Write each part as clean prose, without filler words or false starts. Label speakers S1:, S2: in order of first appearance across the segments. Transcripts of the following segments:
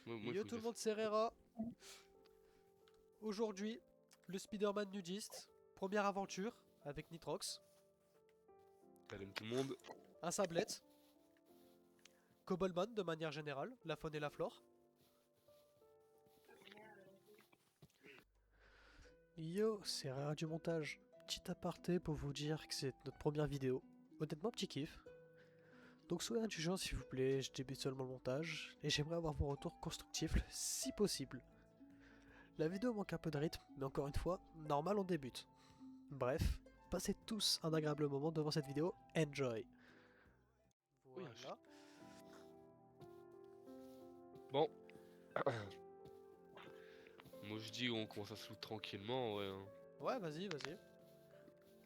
S1: Moi, il
S2: Yo
S1: faut que
S2: tout le
S1: je...
S2: monde, c'est Rera. Aujourd'hui, le Spider-Man nudiste. Première aventure avec Nitrox.
S1: Salut tout le monde.
S2: Un sablette. Cobbleman de manière générale. La faune et la flore. Yo, c'est Rera du montage. Petit aparté pour vous dire que c'est notre première vidéo. Honnêtement, petit kiff. Donc soyez indulgents s'il vous plaît, je débute seulement le montage. Et j'aimerais avoir vos retours constructifs si possible. La vidéo manque un peu de rythme, mais encore une fois, normal on débute. Bref, passez tous un agréable moment devant cette vidéo. Enjoy.
S1: Oui,
S2: Voilà.
S1: bon. Moi je dis on commence à se loot tranquillement, ouais. Hein.
S2: Ouais, vas-y, vas-y.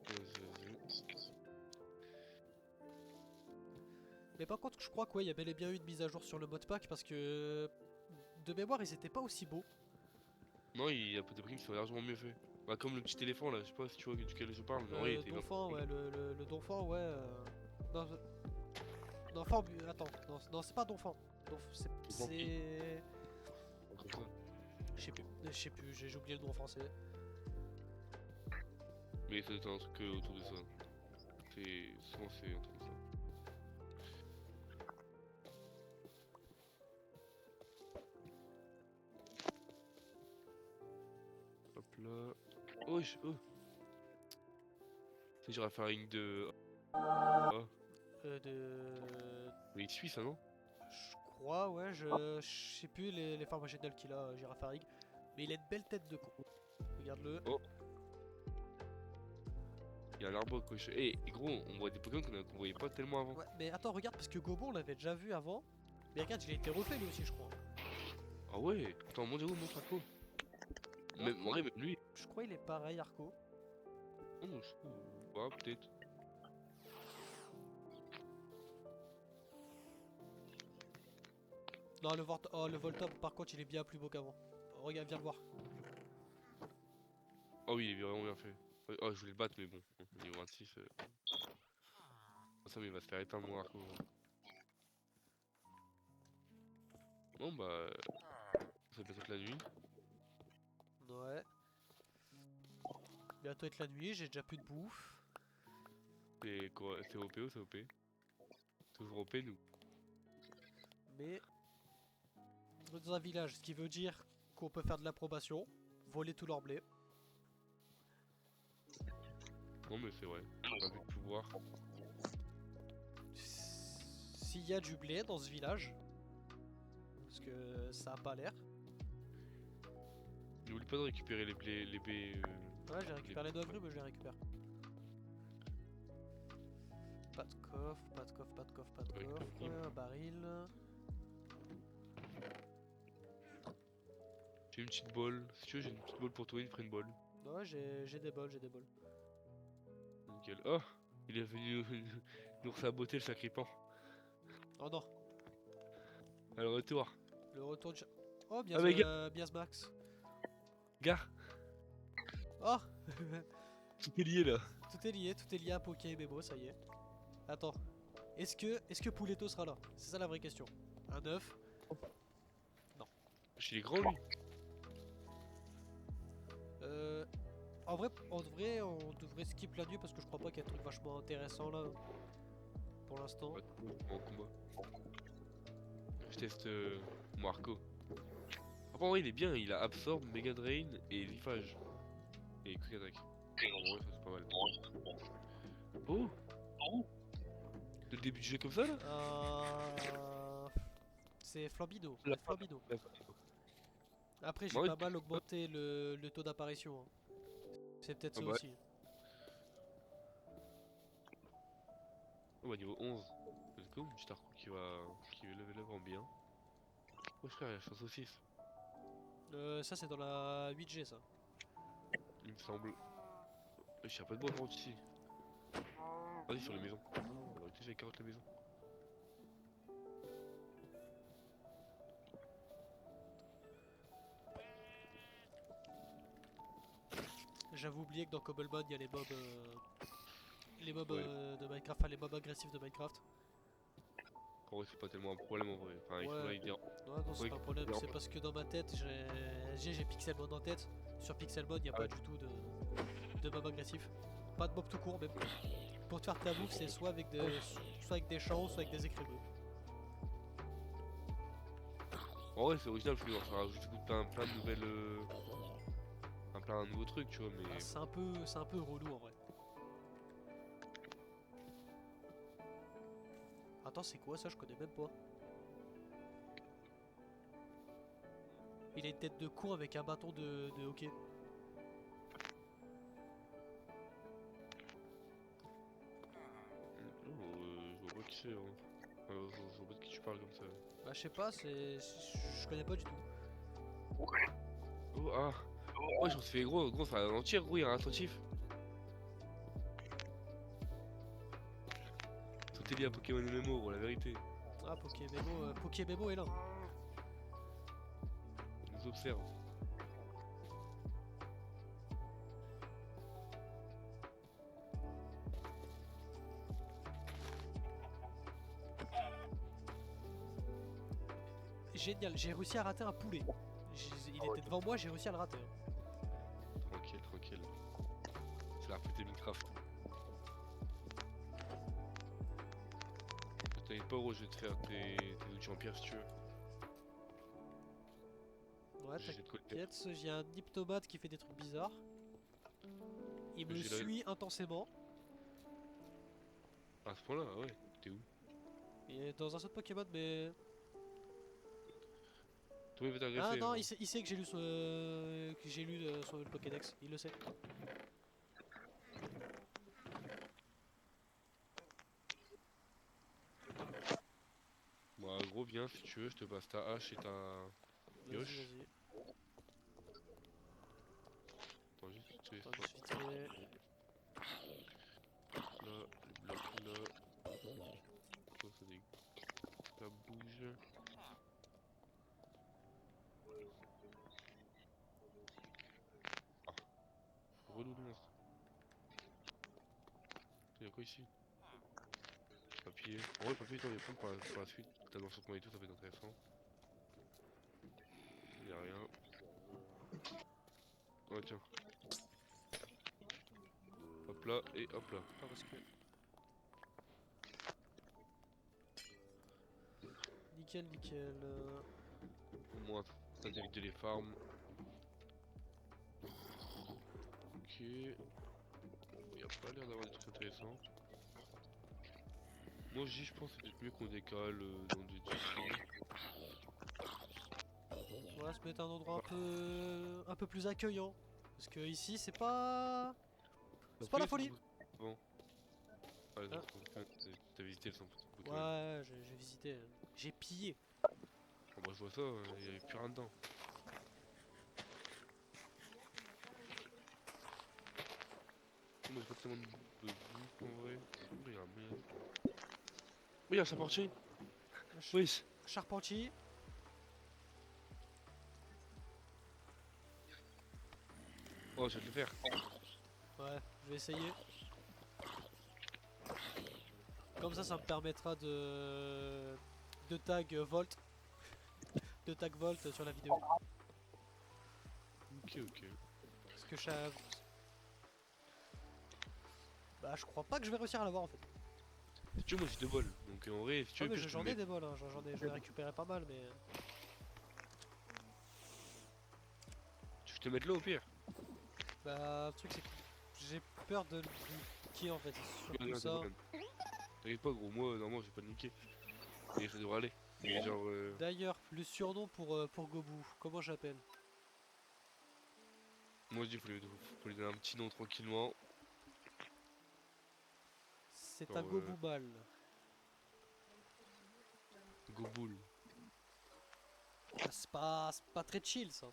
S1: Vas-y.
S2: Mais par contre, je crois qu'il y a bel et bien eu une mise à jour sur le modpack parce que de mémoire, ils étaient pas aussi beaux.
S1: Non, il y a peu de primes qui sont largement mieux fait. Bah comme le petit éléphant là, je sais pas si tu vois duquel je parle, mais en vrai il était grave.
S2: Donphan, ouais, le Donphan, ouais. Non, non, attends, non, non, c'est pas Donphan. C'est.
S1: Comme ça.
S2: Je sais plus, j'ai oublié le nom en français.
S1: Mais ça doit être un truc autour de ça. C'est... Souvent c'est un truc comme ça. Hop là. Oh, oh. C'est genre à faire une de... Oh. Mais il suit ça non?
S2: Je crois, ouais, je sais plus les formes géniales qu'il a, Girafarig. Mais il a une belle tête de con. Regarde-le.
S1: Oh. Il y a un arbre coche. Eh gros, on voit des Pokémon qu'on voyait pas tellement avant.
S2: Ouais, mais attends, regarde, parce que Gobo, on l'avait déjà vu avant. Mais regarde, il a été refait lui aussi, je crois.
S1: Ah ouais. Attends, mon dieu, montre à quoi? Même, en vrai, même lui.
S2: Je crois il est pareil, Arco.
S1: Oh, ouais, peut-être.
S2: Non, le Voltop, par contre, il est bien plus beau qu'avant. Regarde, viens le voir.
S1: Oh oui, il est vraiment bien fait. Oh, je voulais le battre, mais bon, niveau 26. Ça, mais il va se faire éteindre mon arco. Bon, bah. Ça peut être la nuit.
S2: Ouais. Bientôt être la nuit, j'ai déjà plus de bouffe.
S1: C'est quoi? C'est OP ou c'est OP? Toujours OP, nous.
S2: Mais on est dans un village, ce qui veut dire qu'on peut faire de l'approbation, voler tout leur blé.
S1: Non, mais c'est vrai. On a vu de pouvoir.
S2: S'il y a du blé dans ce village, parce que ça a pas l'air.
S1: N'oublie pas de récupérer les blés. Les baies.
S2: Ouais, j'ai récupéré les 2 grues, mais je les récupère. Pas de coffre, pas de coffre, pas de coffre, pas de
S1: Ouais,
S2: coffre.
S1: cool.
S2: Un baril.
S1: J'ai une petite bolle. Si tu veux, j'ai une petite bolle pour toi, une prenne bolle.
S2: Ouais, j'ai des bols, j'ai des bols.
S1: Nickel. Oh! Il est venu nous saboter le sacripant.
S2: Oh non,
S1: À le retour.
S2: le retour de... Oh,
S1: Ah, mais gars!
S2: Miasmax.
S1: Gars!
S2: Oh
S1: Tout est lié là.
S2: tout est lié à Poké et Memo, ça y est. Attends, est-ce que Pouletto sera là? C'est ça la vraie question. Un œuf? Non.
S1: Chez les grands, lui.
S2: Euh... on devrait skip la nuit parce que je crois pas qu'il y a un truc vachement intéressant là. Pour l'instant.
S1: Ouais, en combat. Je teste mon arco. Après, en vrai, il est bien. Il a Absorb, Mega Drain et Lifage. Et Quick Attack. En vrai, ça c'est pas mal. Oh! Dès le début du jeu comme ça là?
S2: C'est Flambino.
S1: Là.
S2: Flambino.
S1: Là.
S2: Après, j'ai
S1: Bah ouais,
S2: pas mal augmenté le taux d'apparition. Hein. C'est peut-être
S1: ah
S2: ça
S1: bah,
S2: aussi.
S1: oh bah niveau 11. Let's go, une petite arco qui va level up en bien. Oh frère, il y a chance au 6.
S2: Ça, c'est dans la 8G, ça.
S1: Il me semble. Je sais pas de bois par ici. Vas-y sur les maisons. On va utiliser les carottes la maison.
S2: J'avais oublié que dans Cobbleman, il y a les mobs. Les mobs
S1: Ouais.
S2: de Minecraft, enfin les mobs agressifs de Minecraft.
S1: En vrai, c'est pas tellement un problème en vrai. Enfin, il
S2: Ouais.
S1: faudrait dire.
S2: Non, c'est
S1: Ouais,
S2: pas un problème,
S1: qu'il-
S2: c'est parce que dans ma tête, j'ai Pixelmon en tête. Sur Pixelmon, il n'y a
S1: Ah
S2: pas
S1: ouais.
S2: du tout de mob agressif. Pas de mob tout court, même. Pour te faire ta bouffe, c'est soit avec des champs, soit avec des écriveux.
S1: En vrai, c'est original parce que genre, ça rajoute du coup plein de nouvelles. Enfin, plein de nouveaux trucs, tu vois,
S2: Ah,
S1: mais.
S2: c'est un peu relou en vrai. Attends, c'est quoi ça? Je connais même pas. Il a une tête de con avec un bâton de hockey.
S1: Oh, je vois pas qui c'est, hein. Je vois pas de qui tu parles comme ça.
S2: Bah, je sais pas, je connais pas du tout.
S1: Oh, ah! Ouais, j'en suis fait gros, ça ralentir, gros, il y a un attentif. Tout est lié à Pokémon MMO, gros, la vérité.
S2: Ah, Pokémon est là.
S1: Il nous observe.
S2: Génial, j'ai réussi à rater un poulet. Il était devant moi, j'ai réussi à le rater, hein.
S1: Tranquille, tranquille. C'est la reprise de Minecraft. T'inquiète pas, gros, je vais te faire tes outils en pierre si tu veux.
S2: Ouais,
S1: J'ai de quoi le faire.
S2: t'inquiète, j'ai un hypnomate qui fait des trucs bizarres. Il me
S1: J'ai la.
S2: suit intensément.
S1: À ce point-là, ah ouais, t'es où?
S2: Il est dans un autre Pokémon, mais.
S1: Toi, il va
S2: Ah
S1: t'agresser,
S2: non,
S1: hein.
S2: il sait que j'ai lu son le Pokédex, il le sait.
S1: Bah, gros, viens si tu veux, je te passe ta hache et ta
S2: Vas-y,
S1: pioche.
S2: vas-y.
S1: Attends, juste vite fait.
S2: Attends, juste vite fait.
S1: Là, le bloc là. Quoi, ça, ça bouge. Relou le monstre. Il y a quoi ici? Papier. En vrai, papier, attends, il y a plein pour la suite. T'as dans l'enchantement et tout, ça va être intéressant. Il y a rien. Oh, tiens. Hop là, et hop là.
S2: Attends, parce que. Nickel, nickel.
S1: Au moins, ça évite de les farms. Ok. Il y a pas l'air d'avoir des trucs intéressants. Moi, je pense que c'est peut-être mieux qu'on décale dans des tissus.
S2: On va se mettre à un endroit un peu plus accueillant. Parce que ici,
S1: T'as
S2: c'est pas
S1: fait
S2: la
S1: les centres
S2: folie.
S1: Pokémon? Ah, les
S2: Hein?
S1: centres Pokémon, t'as visité le centre Pokémon.
S2: Ouais, j'ai visité. J'ai pillé.
S1: Bon, bah, je vois ça, il y avait plus rien dedans. Moi, j'ai pas tellement de bouffe en vrai. Oh, il y a un meilleur. Oui, il y a un sapin.
S2: Ch-
S1: Oui.
S2: Charpentier.
S1: Oh, je vais te le faire.
S2: Ouais, je vais essayer. Comme ça me permettra de tag Volt. De tag Volt sur la vidéo.
S1: Ok, ok.
S2: Parce que bah, je crois pas que je vais réussir à l'avoir en fait.
S1: Si tu veux, moi j'ai deux bols. Donc en vrai, si tu
S2: Ouais,
S1: veux,
S2: mais
S1: pire, je te le
S2: j'en ai
S1: mets.
S2: des bols, hein. Je vais récupérer pas mal, mais.
S1: Tu veux que je te mette là au pire?
S2: Bah, le truc c'est que j'ai peur de le niquer en fait, c'est surtout
S1: Regarde,
S2: ça.
S1: regarde. T'inquiète pas, gros, moi, normalement, j'ai pas de niquer. Et ça devrait aller. Mais genre,
S2: D'ailleurs, le surnom pour Gobu, comment j'appelle?
S1: moi je dis, faut lui donner un petit nom tranquillement.
S2: C'est un
S1: Genre,
S2: Gobu mâle.
S1: Go Bull.
S2: Ah, c'est pas très chill ça.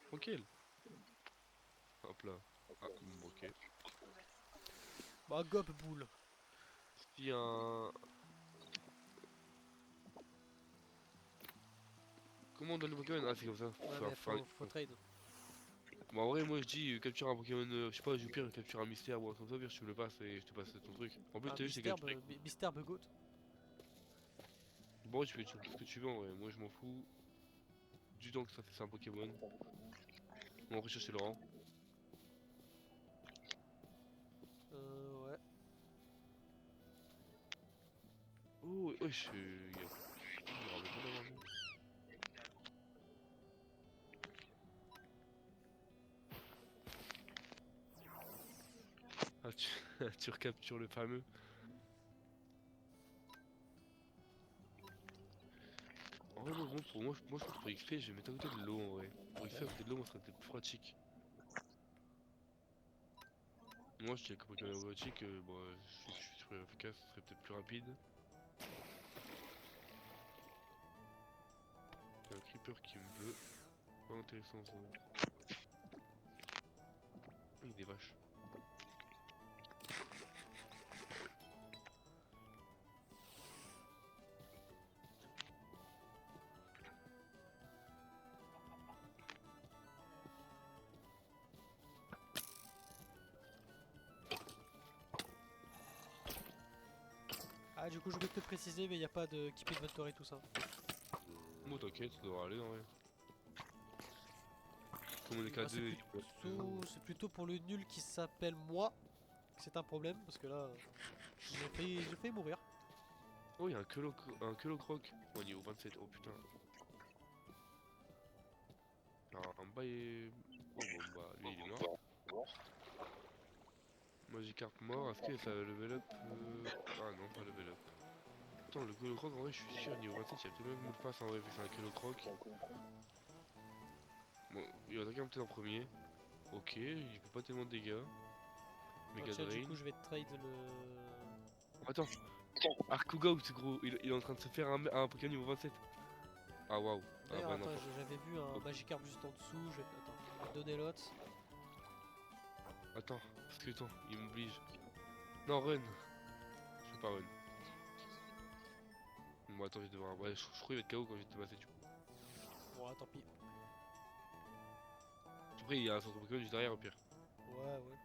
S1: Tranquille. Hop là. Ah, bon, ok.
S2: Bah, Gobboul.
S1: Si un. Comment on donne le Pokémon? Ah, c'est comme ça.
S2: Ouais,
S1: Faut
S2: mais
S1: faire.
S2: faut trade.
S1: Bon, en vrai, moi je dis capture un Pokémon, je sais pas, je pire, capture un mystère ou un truc comme ça, pire, tu me le passes et je te passe ton truc. En plus,
S2: Un
S1: t'as vu, c'est capturé.
S2: Mister Bugoat.
S1: Bon, tu fais tout ce que tu veux en vrai, moi je m'en fous. Du temps que ça c'est un Pokémon. On va chercher Laurent.
S2: Ouais.
S1: Oh, wesh, il me rappelle pas d'avoir vu. Ah, tu, tu recaptures le fameux. En vrai, moi, moi, je pense que pour XP, je vais mettre à côté de l'eau en vrai. Pour XP, à côté de l'eau, moi, ça serait peut-être plus pratique. Moi, je dirais que Pokémon aquatique, bon, je suis super efficace, ce serait peut-être plus rapide. Il y a un creeper qui me veut. Pas intéressant ça. Il y a des vaches.
S2: Ah, du coup, je voulais te préciser, mais il n'y a pas de Keep Inventory, tout ça.
S1: Moi, t'inquiète, ça devrait aller en vrai. Comme on est qu'à
S2: Bah,
S1: deux.
S2: c'est plutôt pour le nul qui s'appelle moi que c'est un problème, parce que là, j'ai failli mourir.
S1: Oh, il y a un Kelocroc. Oh, niveau 27, oh putain. Un bail. Oh, bon, bah, lui il est mort. Magikarp mort, est-ce que ça level up Ah non, pas level up. Attends, le Kelocroc en vrai, je suis sûr, niveau 27, il y a peut-être même mot de passe en vrai, vu que c'est un Kelocroc. Bon, il va attaquer peut-être en premier. Ok, il fait pas tellement de dégâts.
S2: Bon,
S1: Mega
S2: tiens, du
S1: Drain.
S2: coup, je vais te trade le.
S1: Attends, Arcugout, gros, il est en train de se faire un Pokémon niveau 27. Ah waouh, ah
S2: D'ailleurs,
S1: bah
S2: attends,
S1: n'importe.
S2: j'avais vu un Magikarp juste en dessous. Attends, je vais te donner l'autre.
S1: Attends, parce que attends, il m'oblige. Non, run. Je peux pas run. Bon, attends, je vais devoir. Ouais, je crois qu'il va être KO quand je vais te passer du coup.
S2: Bon, tant pis.
S1: Après, il y a un centre Pokémon juste derrière au pire.
S2: Ouais, ouais.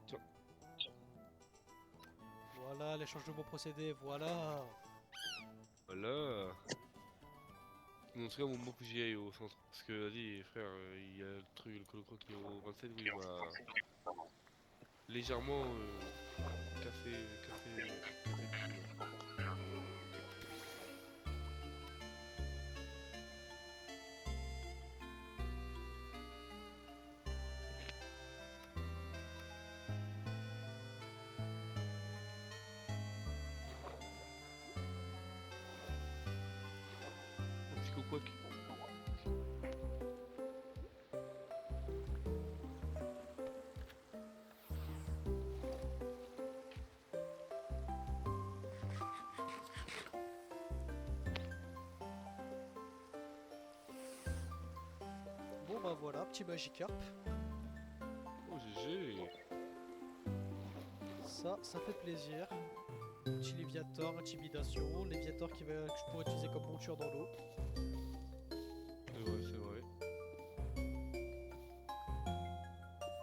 S1: Tiens,
S2: Voilà, l'échange de bons procédés, voilà.
S1: voilà. Non, en tout cas, mon manque que j'y aille au centre. Parce que, vas-y, frère, il y a le truc, le Colocroc niveau 27 où il m'a légèrement cassé le cul là. Un petit coquac.
S2: Bon, bah voilà, petit Magikarp.
S1: Oh, GG.
S2: Ça fait plaisir. Petit Léviator, intimidation. Léviator que je pourrais utiliser comme monture dans l'eau.
S1: C'est vrai, c'est vrai.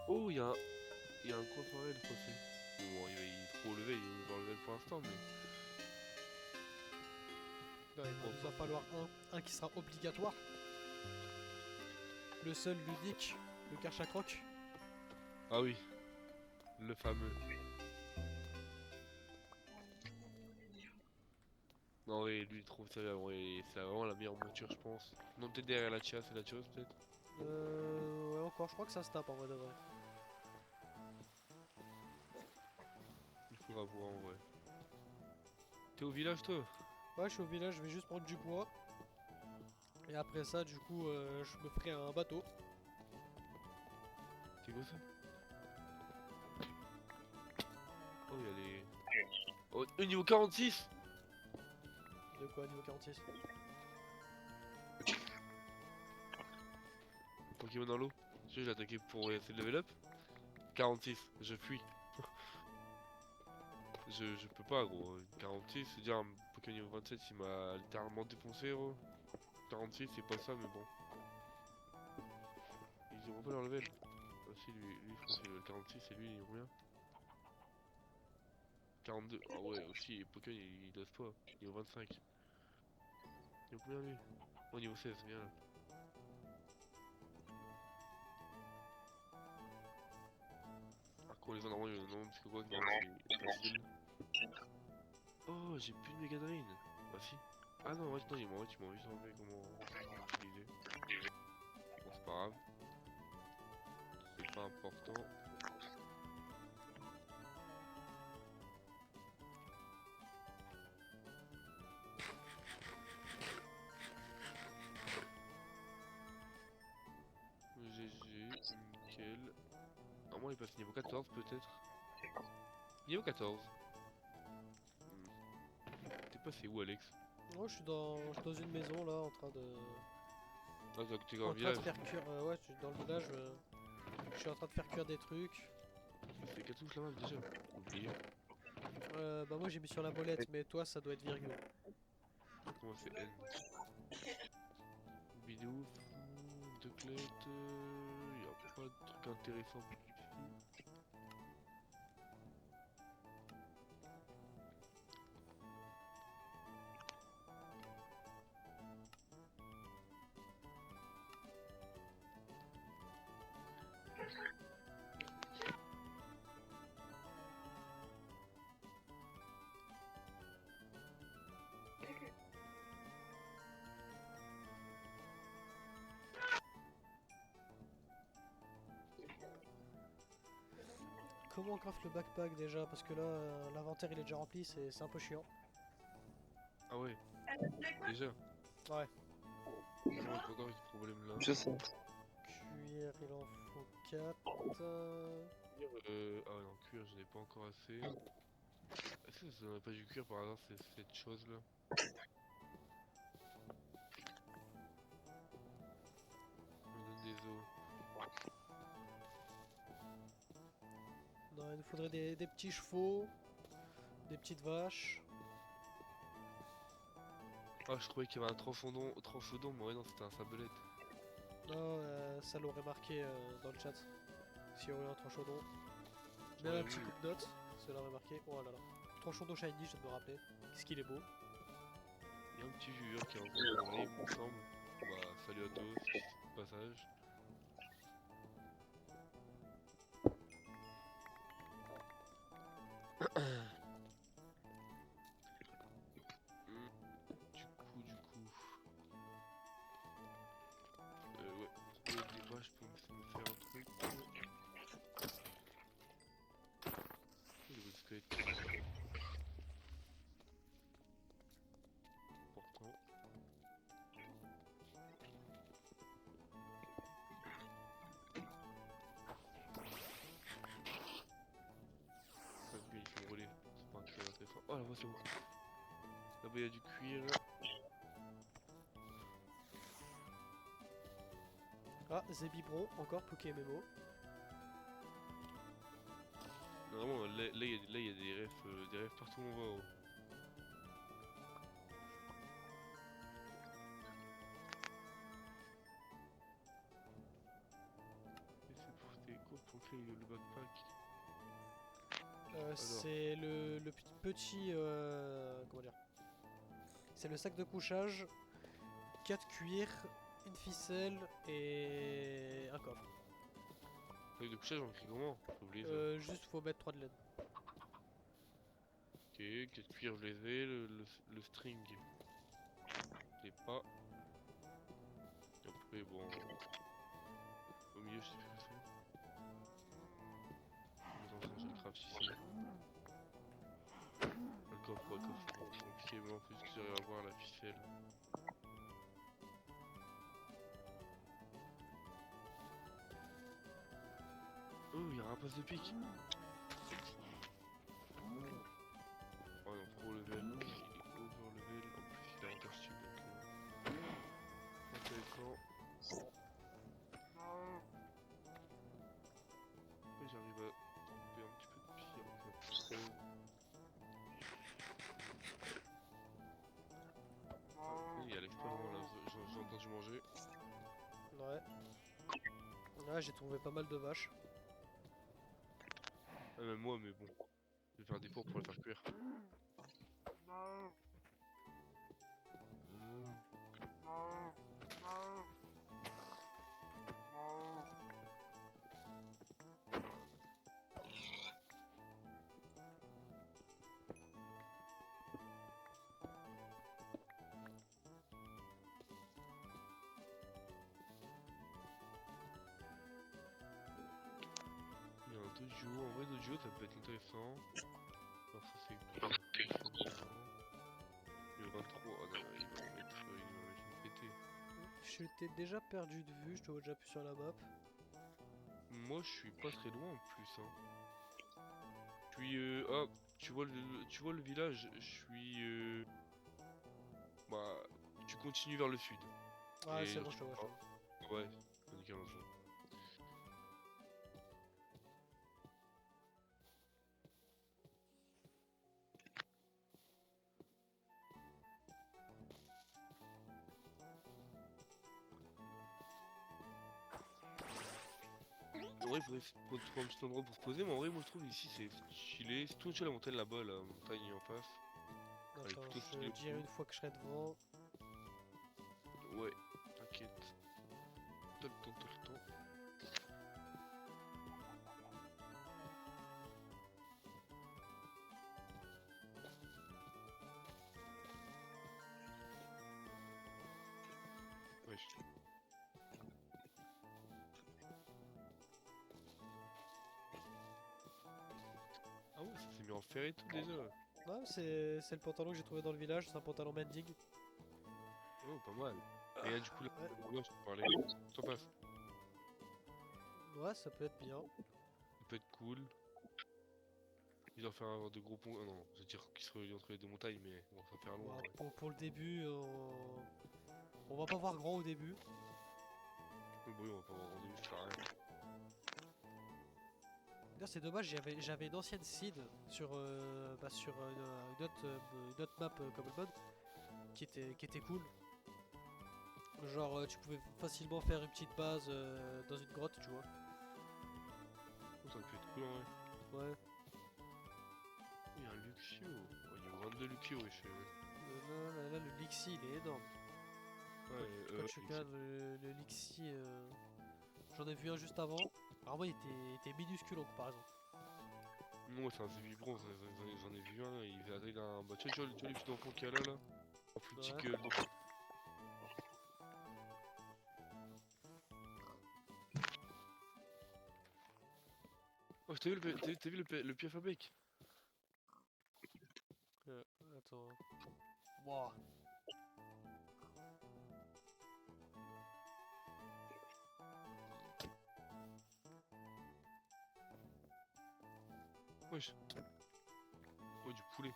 S1: Oh, il y a un coin forêt de passer. Bon, il est trop level, il est dans le level pour l'instant, mais.
S2: Non, il va nous en falloir un qui sera obligatoire. Le seul, l'unique, le Karchakroc.
S1: Ah oui, le fameux. Non, ouais, lui, il trouve ça, ouais, c'est vraiment la meilleure monture, je pense. Non, peut-être derrière la Chia, c'est la Chios, peut-être.
S2: Ouais, encore, je crois que ça se tape en vrai de vrai.
S1: Il faudra voir en vrai. T'es au village, toi?
S2: Ouais, je suis au village, je vais juste prendre du bois. Et après ça, du coup, je me ferai un bateau.
S1: C'est quoi ça? Oh, il y a les. Oh, niveau 46!
S2: De quoi, niveau 46?
S1: Pokémon dans l'eau. Tu sais, j'ai attaqué pour essayer de level up. 46, je fuis. Je peux pas, gros. 46, c'est dire un Pokémon niveau 27, il m'a littéralement défoncé, gros. 46, c'est pas ça, mais bon. Vas-y, on va pas leur level. Ah si, lui je crois que c'est le 46 et lui il est combien? 42. Ah ouais, aussi, Pokémon il dose pas. Niveau 25. Niveau combien lui? Oh, niveau 16, viens là. Ah, qu'on les a normalement, non, parce que quoi que normalement c'est facile. Oh, j'ai plus de Mega Drain. Bah si. Ah non, en vrai, non, tu m'as juste enlevé comment utiliser. Bon, c'est pas grave. C'est pas important. GG, nickel. Normalement, il passe niveau 14 peut-être. Niveau 14. T'es passé où, Alex?
S2: Moi, je suis dans une maison là, en train de.
S1: Ah, t'es dans
S2: En
S1: le
S2: train de
S1: village.
S2: faire cuire. Ouais, je suis dans le village. Je suis en train de faire cuire des trucs.
S1: C'est cartouche la map déjà. Oublié.
S2: Bah, moi j'ai mis sur la molette, mais toi ça doit être virgule.
S1: Comment c'est N? Vidéo, de clette, y'a pas de truc intéressant ici.
S2: Comment on craft le backpack déjà? Parce que là l'inventaire il est déjà rempli, c'est un peu chiant.
S1: Ah ouais, déjà.
S2: Ouais.
S1: Non, j'ai pas encore eu ce problème là.
S3: Je sais.
S2: Cuir il en faut 4.
S1: Ah non, cuir, j'en ai pas encore assez. Est-ce que ça donnerait pas du cuir par hasard, cette chose là? On me donne des os.
S2: Non, il nous faudrait des petits chevaux, des petites vaches.
S1: Ah, je croyais qu'il y avait un tranchodon, mais ouais, non, c'était un sabelette.
S2: Non, ça l'aurait marqué dans le chat. S'il y aurait un tranchodon. Même
S1: Ouais,
S2: un petit
S1: oui.
S2: coupe notes, ça l'aurait marqué. Oh là là. Tranchodon shiny, je viens de me rappeler. Qu'est-ce qu'il est beau.
S1: Il y a un petit viewer qui est en train de il me semble. Bah, salut à tous, passage. Du coup. Ouais, trouver des vaches pour me faire un truc. Il y a des squelettes. Important. Parce qu'ils sont relais, c'est pas très intéressant. Oh la voix c'est bon. Là-bas il y a du cuir.
S2: Ah, Zébibron, encore PokéMMO.
S1: Vraiment, là il y a des refs partout où on va. Oh. Et c'est pour tes quoi pour créer le backpack?
S2: C'est le petit. Comment dire? C'est le sac de couchage, 4 cuirs, une ficelle et un coffre.
S1: Avec de couchage on écrit comment? J'ai oublié ça.
S2: Juste faut mettre 3 de laine.
S1: Ok, 4 cuirs je les ai, le string. Je l'ai pas. Et après bon. Au milieu je sais plus où c'est. Mais attends, je le craft ici. Le coffre, ouais, coffre, c'est pas compliqué, mais en plus que j'arrive à voir la ficelle. Oh, il y a un rapace de pique. Oh non, trop level, il est over level, en plus il a un costume donc intéressant. Et j'arrive à tomber un petit peu de pied avec un pistolet. Ah, il y a Alex pas loin là, j'ai entendu manger.
S2: Ouais. Ouais, j'ai trouvé pas mal de vaches.
S1: Ah, même moi, mais bon. Je vais faire des fours pour les faire cuire. Il y a un dojo. En vrai, dojo, ça peut être intéressant. Alors, ça, c'est quoi? Le 23. Ah non, il va me mettre une pété.
S2: Je t'ai déjà perdu de vue, je te vois déjà plus sur la map.
S1: Moi, je suis pas très loin en plus. Hein. Je suis. Ah, tu vois le village? Je suis. Bah, tu continues vers le sud.
S2: Ah,
S1: Et
S2: c'est bon, je te vois, je te vois.
S1: ouais, nickel, on se voit. En vrai, il faudrait trouver un petit endroit pour se poser, mais en vrai, moi je trouve ici c'est stylé. C'est tout au-dessus de la montagne là-bas, la montagne en face. Elle est
S2: Attends,
S1: plutôt
S2: je
S1: stylée
S2: dirai
S1: aussi.
S2: une fois que je serai devant.
S1: Ouais, t'inquiète. T'as le temps, t'as le temps. Wesh. Ah ouais, ça s'est mis en fer et tout déjà.
S2: Ouais, c'est le pantalon que j'ai trouvé dans le village, c'est un pantalon mending.
S1: Oh, pas mal. Et là, du coup, là,
S2: Ouais,
S1: là je te parlais. T'en passes.
S2: ouais, ça peut être bien.
S1: Ça peut être cool. Ils doivent faire avoir de gros ponts. Ah non, je veux dire qu'ils se relient entre les deux montagnes, mais bon, ça va faire loin.
S2: Bon,
S1: Ouais.
S2: pour le début, on va pas voir grand au début.
S1: Mais bon, oui, on va pas avoir rendez-vous, ça sert à rien.
S2: D'ailleurs, c'est dommage, j'avais une ancienne seed sur, sur une autre map Common Mode qui était cool. Genre, tu pouvais facilement faire une petite base dans une grotte, tu vois.
S1: Oh, ça peut être cool en vrai.
S2: Ouais.
S1: Oh, il y a un Luxio. Oh, il y a 22 Luxio, wesh.
S2: Là, le Lixi, il est énorme. Quand tu
S1: Luxio.
S2: regardes le Lixi, j'en ai vu un juste avant. Alors, moi, il était minuscule en comparaison.
S1: Non, c'est un vibrant, j'en ai vu un, il avait un. Bah, tu vois les petits enfants qu'il y a là, là? En plus petit
S2: Ouais.
S1: que l'autre. Oh, t'as vu le piaf à bec?
S2: Euh, attends. Wouah.
S1: Wesh. Oh, du poulet.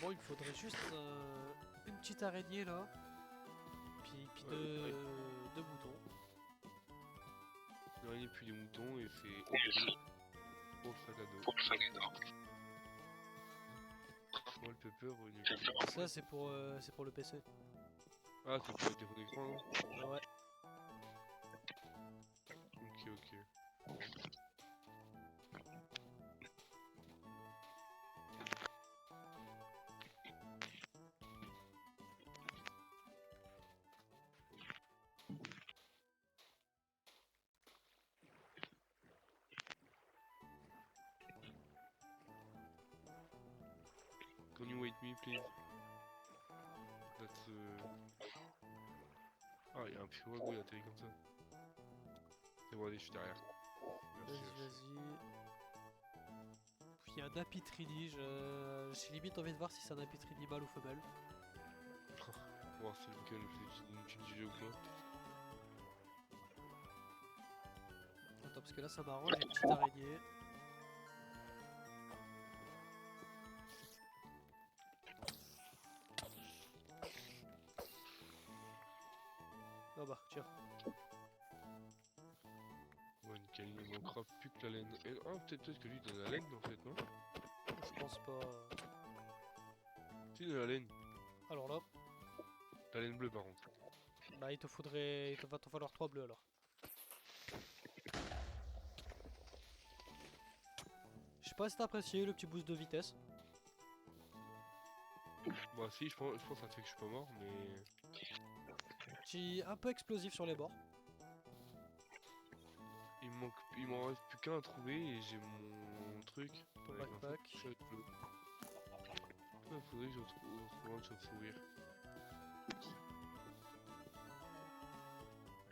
S2: Bon, il me faudrait juste une petite araignée là. Puis
S1: Ouais, ouais.
S2: deux moutons.
S1: Une araignée puis des moutons et c'est ok pour le sac à dos. Moi, le pepper, il est cool.
S2: Ça, c'est pour le PC.
S1: Ah, c'est pour le défaut d'écran, non?
S2: Ah ouais.
S1: Ok, ok. Can you wait me, please? That's. Ah, il y a un pirogue, il a atterri comme ça. C'est bon, allez, je suis derrière. Merci,
S2: Vas-y,
S1: merci.
S2: vas-y. Puis il y a un apitrini. J'ai limite envie de voir si c'est un apitrini mâle ou femelle.
S1: On va voir si lequel le plus intelligent ou pas.
S2: Attends, parce que là, ça m'arrange. J'ai une petite araignée. Ah bah, tiens.
S1: Ouais, nickel, il ne manquera plus que la laine. Ah, peut-être que lui il donne la laine en fait, non?
S2: Je pense pas.
S1: Si, de la laine.
S2: Alors là,
S1: La laine bleue par contre.
S2: Bah il te va t'en falloir 3 bleus alors. Je sais pas si t'as apprécié le petit boost de vitesse.
S1: Moi si, je pense que ça fait que je suis pas mort, mais...
S2: Petit un peu explosif sur les bords.
S1: Il m'en reste plus qu'un à trouver et j'ai mon truc.
S2: Ton
S1: Avec un
S2: backpack.
S1: faux bleu. Ouais, faudrait que je retrouve un chauve-souris.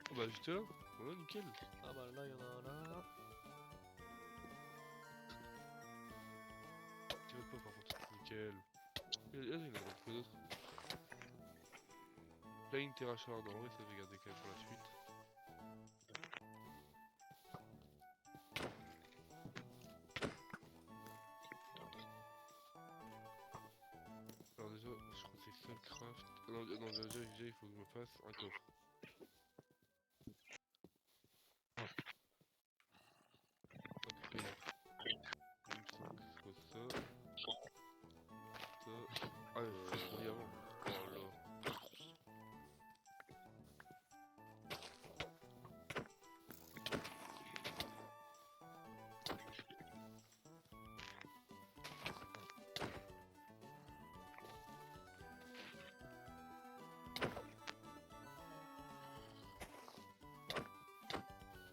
S1: Oh bah juste là, voilà nickel.
S2: Ah bah là il y en a un là.
S1: Tire pas par contre, nickel. Il y en a quoi d'autre. Flying Terra Shard, en vrai ça va garder quand même pour la suite. Alors déjà, je crois que c'est Soulcraft. Non, déjà il faut que je me fasse un coffre. Après, il me semble que ce soit ça. Ça. Ah, il faut se avant. Oh là.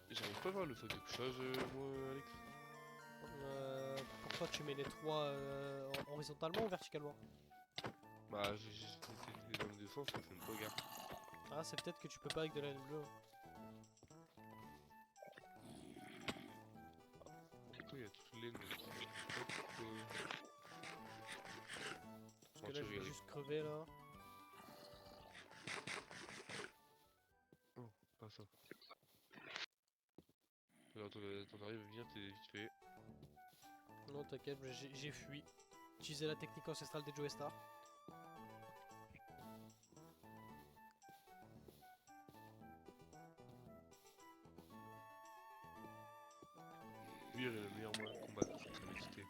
S1: J'arrive pas à voir le sac de couchage, moi, Alex.
S2: Pourquoi tu mets les 3 horizontalement ou verticalement?
S1: Bah, j'ai essayé dans les deux sens, ça fonctionne pas, gars.
S2: Ah c'est peut-être que tu peux pas avec de la laine bleue.
S1: Pourquoi il y a toutes les laines hop,
S2: Parce
S1: bon,
S2: que
S1: tu
S2: là je vais
S1: regardes.
S2: juste crever là.
S1: Oh, pas ça. Alors, attends, t'arrives à venir, t'es vite fait.
S2: Non t'inquiète, j'ai fui. Utiliser la technique ancestrale des Joe Star.
S1: Lui, il a le meilleur moyen de combattre, c'est méditer.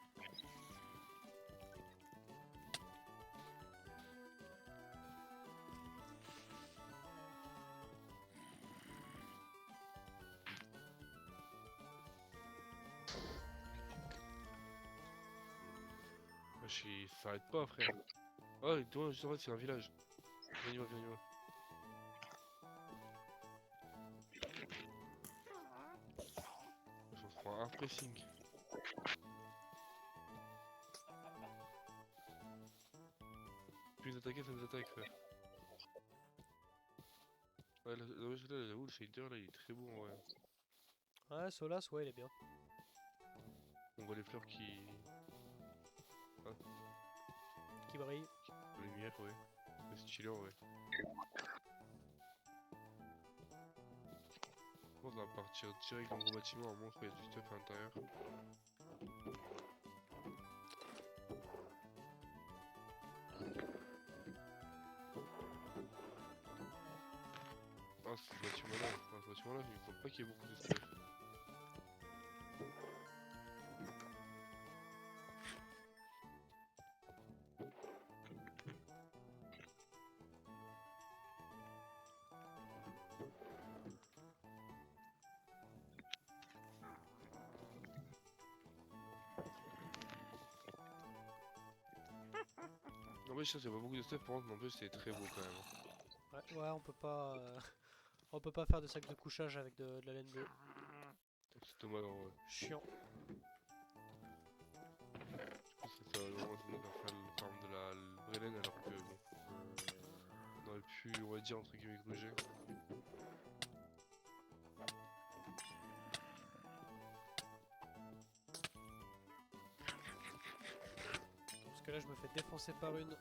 S1: Ça s'arrête pas, frère. Oh, toi, juste en fait, c'est un village. Viens, y va, viens, y va. On se prend un pressing. Plus nous attaquer, ça nous attaque, frère. Ouais, j'avoue, le shader là, il est très beau en vrai.
S2: Ouais, Solas, ouais, il est bien.
S1: On voit les fleurs
S2: Qui brille.
S1: les lumières, ouais. C'est stylé, ouais. On va partir direct dans le gros bâtiment, à moins qu'il y ait du stuff à l'intérieur. Ah, ce bâtiment-là, enfin, ce bâtiment-là, il ne faut pas qu'il y ait beaucoup de stuff. En vrai, je sais qu'il y a pas beaucoup de stuff, par contre, mais en plus, c'est très beau quand même.
S2: Ouais, on peut pas faire de sac de couchage avec de la laine bleue.
S1: C'est dommage en vrai.
S2: Chiant.
S1: Du coup, ça va vraiment se mettre à faire le farm de la vraie laine, alors que bon. On aurait pu, on va dire, entre guillemets, gruger.
S2: Parce que là, je me fais défoncer par une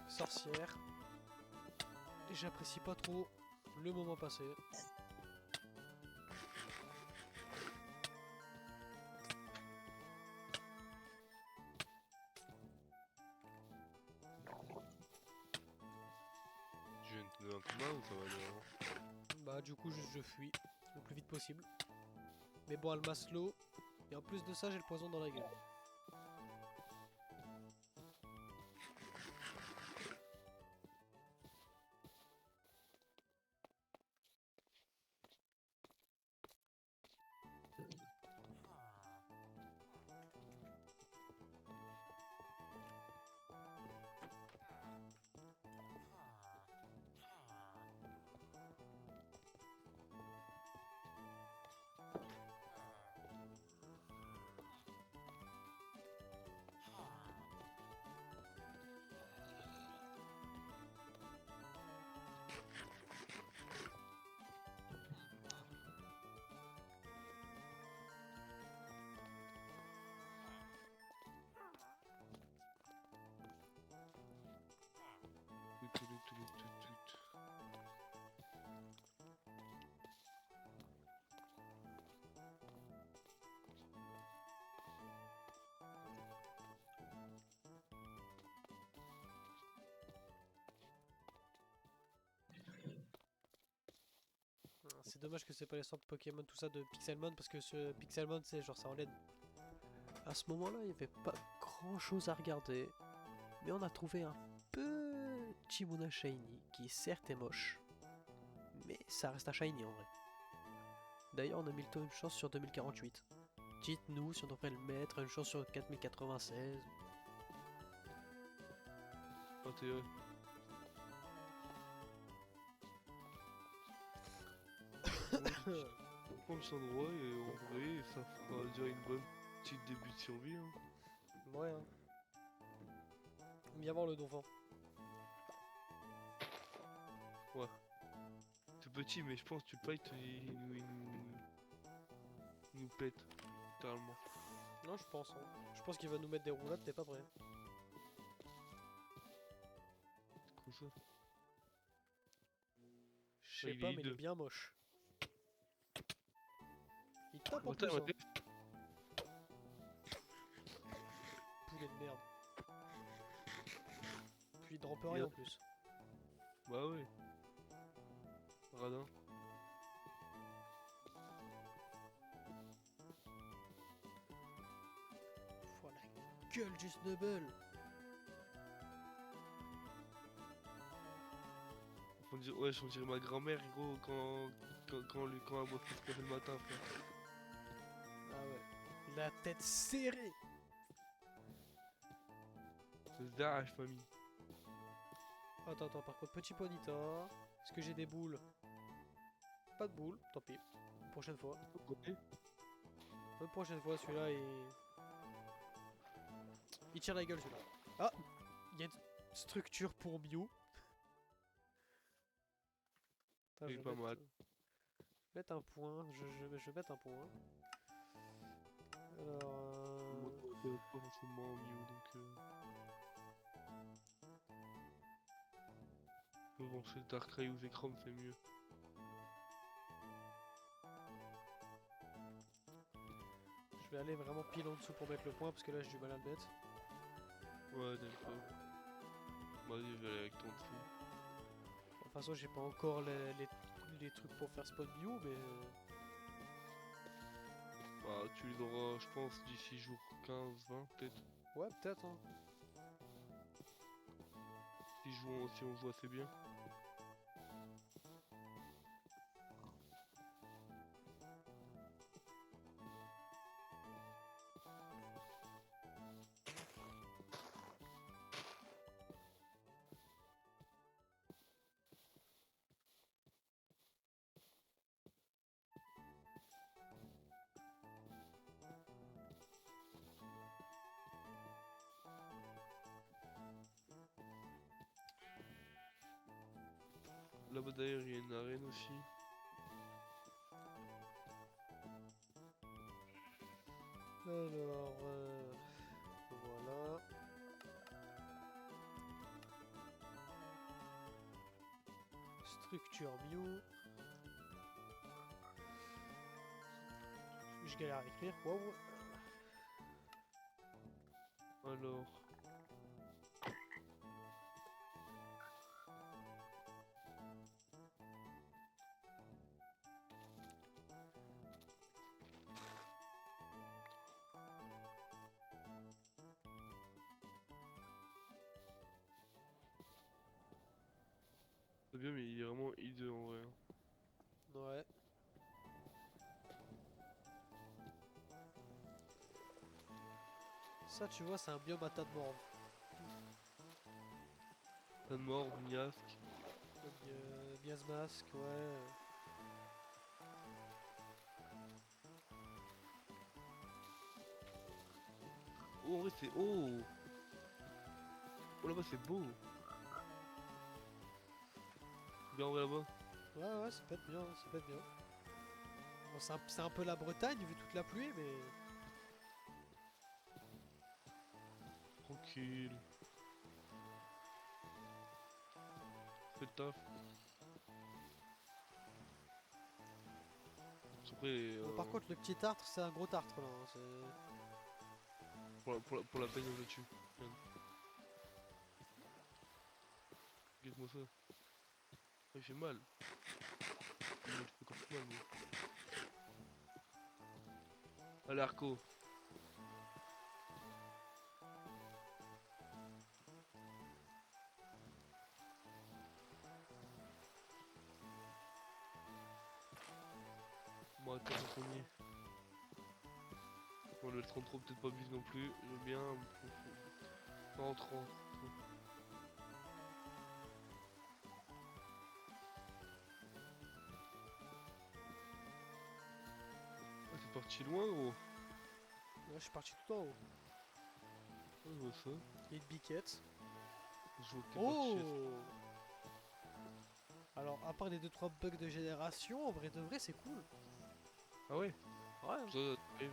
S2: sorcière. Et j'apprécie pas trop le moment passé.
S1: Tu viens de te donner un coup de main ou ça va aller?
S2: Bah, du coup, juste je fuis le plus vite possible. Mais bon, elle m'a slow. Et en plus de ça, j'ai le poison dans la gueule. C'est dommage que c'est pas les centres Pokémon, tout ça de Pixelmon, parce que ce Pixelmon, c'est genre ça en LED. À ce moment-là, il n'y avait pas grand chose à regarder, mais on a trouvé un petit Munna Shiny qui certes est moche, mais ça reste un Shiny en vrai. D'ailleurs, on a mis le taux une chance sur 2048. Dites-nous si on devrait le mettre, une chance sur 4096.
S1: 21. On prend cet endroit et en vrai, ça fera déjà une bonne petite début de survie. Hein.
S2: Ouais, hein. Viens voir le donjon.
S1: Ouais. C'est petit, mais je pense que tu payes, il nous pète, littéralement.
S2: Non, je pense. Hein. Je pense qu'il va nous mettre des roulades, t'es pas prêt.
S1: Comme ça.
S2: Je sais
S1: Ouais, il
S2: pas,
S1: est
S2: mais il est
S1: hideux.
S2: bien moche. Il tape en
S1: Attends,
S2: plus, hein.
S1: attends.
S2: Poulet de merde. Puis il drop rien en plus.
S1: Bah ouais. Radin.
S2: Voilà, gueule du Snubble.
S1: Ouais, on dirait ma grand-mère, gros, quand elle boit son café le matin, frère.
S2: Ah ouais. La tête serrée.
S1: C'est Dash, famille.
S2: Attends, par contre, petit Ponyta. Est-ce que j'ai des boules? Pas de boules, tant pis. Prochaine fois.
S1: Ouais.
S2: Prochaine fois, celui-là, il tire la gueule, celui-là. Ah, il y a une structure pour Mew. Attends,
S1: Il est pas mal.
S2: mettre un point. Je vais mettre un point. Alors...
S1: Moi, c'est pas forcément Mew, donc... Bon, c'est Darkrai ou Zekrom, c'est mieux.
S2: Je vais aller vraiment pile en dessous pour mettre le point parce que là j'ai du mal à le mettre.
S1: Ouais, d'accord. Vas-y, je vais aller avec ton dessous.
S2: De toute façon, j'ai pas encore les trucs pour faire spawn Mew, mais.
S1: Bah, tu les auras, je pense, d'ici jour 15, 20, peut-être.
S2: Ouais, peut-être, hein.
S1: Si on joue assez bien. Là-bas d'ailleurs, il y a une arène aussi.
S2: Alors, voilà. Structure Mew. Je galère à écrire. Wow.
S1: Alors... C'est bien, mais il est vraiment hideux en vrai. Hein.
S2: Ouais. Ça, tu vois, c'est un biome à tas de morve.
S1: Pas de mort, Miasque.
S2: Miasmask, ouais.
S1: Oh, en vrai, c'est... Oh! Oh, là-bas, c'est beau! Bien en vrai, là-bas.
S2: Ouais, ça peut être bien, ça peut être bien. Bon, c'est un peu la Bretagne vu toute la pluie, mais.
S1: Tranquille. Fais le taf. Après,
S2: Bon, par contre, le petit tartre, c'est un gros tartre là. Hein,
S1: pour la peine, on le tue. Regarde. Regarde-moi ça. Oh, il fait mal. moi, je peux comme ça, moi. Allez, Arco. Bon, attends, en premier. Bon, le 33, peut-être pas bus non plus. J'aime bien. Non, 30. Ah, c'est parti loin, gros.
S2: Là, je suis parti tout en haut.
S1: Ah, je vois ça.
S2: Il y a une biquette.
S1: Je vois que t'es parti.
S2: Oh! Alors, à part les 2-3 bugs de génération, en vrai de vrai, c'est cool.
S1: Ah ouais?
S2: Ouais.
S1: Ça arrive.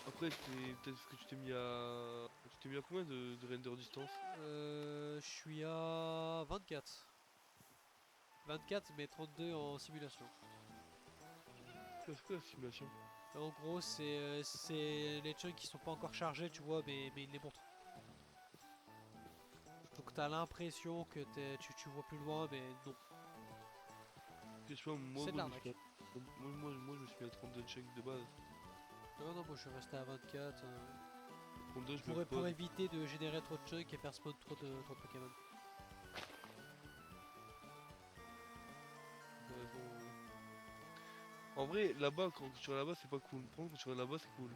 S1: Après, c'est peut-être parce que tu t'es mis à. Tu t'es mis à combien de render distance?
S2: Je suis à 24. 24, mais 32 en simulation.
S1: C'est quoi la simulation?
S2: En gros, c'est les chunks qui sont pas encore chargés, tu vois, mais ils les montrent. Donc t'as l'impression que tu vois plus loin, mais non.
S1: Je sais pas, moi,
S2: C'est de
S1: moi, je me suis
S2: l'arnaque.
S1: mis à... moi, je me suis mis à 32 checks de base.
S2: Non, non, moi je suis resté à 24.
S1: 32, je me
S2: Pour
S1: spawn.
S2: éviter de générer trop de chunks et faire spawn trop de Pokémon.
S1: T'as raison, ouais. En vrai, là-bas, quand tu vas là-bas, c'est pas cool. Par contre, quand tu vas là-bas, c'est cool.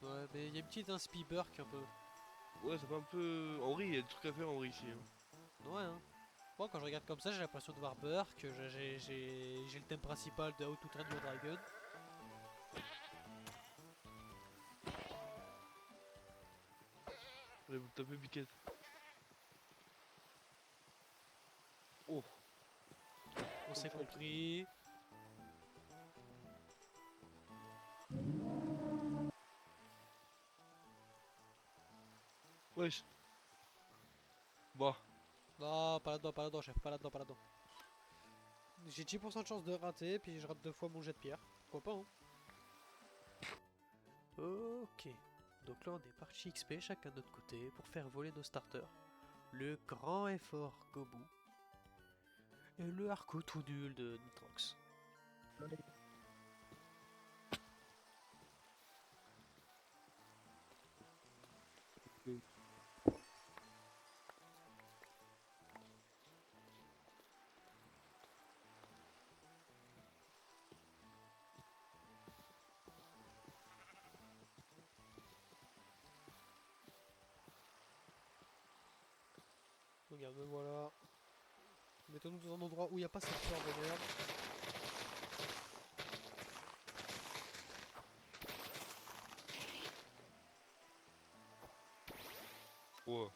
S2: Ouais, mais il y a une petite inspi burk un peu.
S1: Ouais, ça fait un peu. En vrai, il y a des trucs à faire en vrai ici, hein.
S2: Ouais, hein. Moi, quand je regarde comme ça, j'ai l'impression de voir Burk, que j'ai le thème principal de How to Train Your Dragon.
S1: Allez, vous tapez Biquette. Oh,
S2: On
S1: comme
S2: s'est
S1: ça.
S2: compris.
S1: Wesh. Bah,
S2: Non, pas là-dedans, chef, pas là-dedans, pas là-dedans. J'ai 10% de chance de rater, puis je rate 2 fois mon jet de pierre. Pourquoi pas, hein? Ok. Donc là, on est parti XP, chacun de notre côté, pour faire voler nos starters. Le grand effort Gobu. Et le Harco tout nul de Nitrox. Regarde, me voilà. Mettons-nous dans un endroit où il n'y a pas cette fleur de merde.
S1: 3,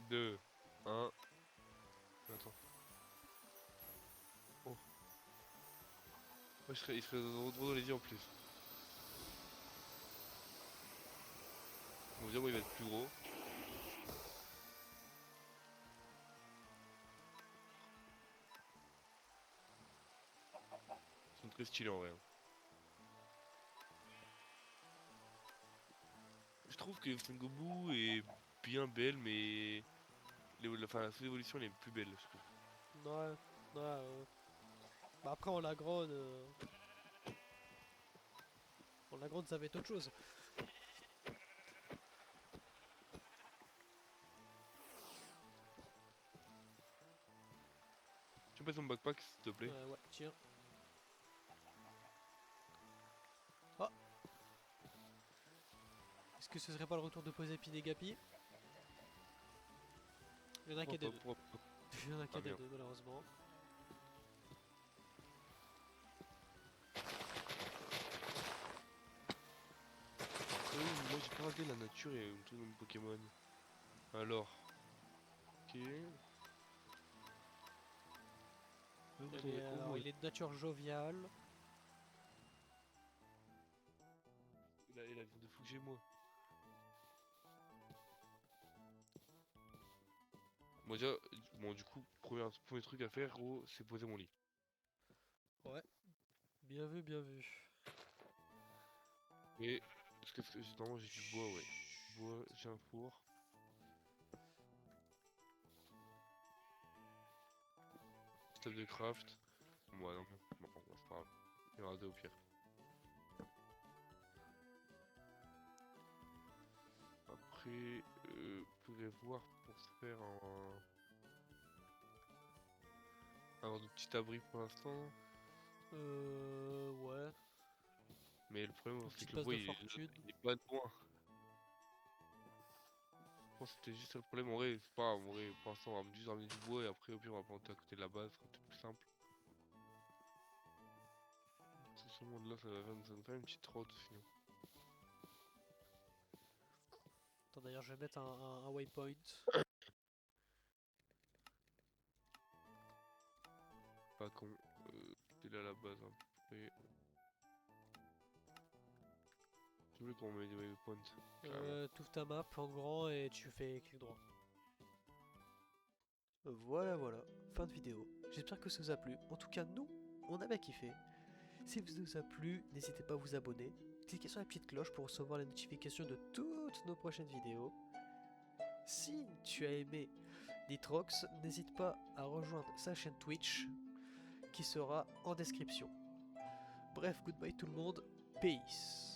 S1: 2, 1. Attends. Oh. Ouais, il serait droit dans les yeux en plus. On va dire, moi, il va être plus gros. Ils sont très stylés en vrai, hein. Je trouve que Fungobu est bien belle, mais enfin, la sous-évolution elle est plus belle, je trouve.
S2: Ouais, ouais. Bah après, en la grande, ça va être autre chose.
S1: Tu me passes mon backpack, s'il te plaît?
S2: Ouais, tiens. Ah, est-ce que ce serait pas le retour de Posépine et Gapi? Il y en a qu'à des deux.
S1: Pourquoi pas.
S2: Il y en a qu'à
S1: Ah
S2: des
S1: merde.
S2: deux, malheureusement.
S1: Oui, moi j'ai pas regardé la nature et un truc dans mon Pokémon. Alors, ok. Vous
S2: Il est,
S1: trouverez
S2: alors,
S1: comment
S2: il est de nature joviale.
S1: il a de fou que j'ai moi. Moi déjà, bon du coup, premier truc à faire gros, c'est poser mon lit.
S2: Ouais, bien vu, bien vu.
S1: Et, normalement j'ai du bois, ouais. Bois, j'ai un four. système de craft. Ouais, non, bon, c'est pas grave. Il y en aura deux au pire. Après, vous pouvez voir pour se faire un petit abri pour l'instant.
S2: Ouais.
S1: Mais le problème,
S2: Une
S1: c'est
S2: petite
S1: que le
S2: base
S1: bois,
S2: de
S1: il
S2: fortune.
S1: est pas loin. Je pense que c'était juste ça le problème. En vrai, c'est pas, en vrai, pour l'instant, on va juste ramener du bois et après, au pire, on va planter à côté de la base, ce sera peut-être plus simple. Tout ce monde là, ça va nous faire une petite route sinon.
S2: Attends, d'ailleurs, je vais mettre un waypoint.
S1: Pas con. C'était là la base à peu près. J'ai oublié qu'on met des waypoints. Carrément.
S2: T'ouvres ta map en grand et tu fais clic droit. Voilà, voilà, fin de vidéo. J'espère que ça vous a plu. En tout cas, nous, on a bien kiffé. Si ça vous a plu, n'hésitez pas à vous abonner. Cliquez sur la petite cloche pour recevoir les notifications de toutes nos prochaines vidéos. Si tu as aimé Nitrox, n'hésite pas à rejoindre sa chaîne Twitch qui sera en description. Bref, goodbye tout le monde, peace.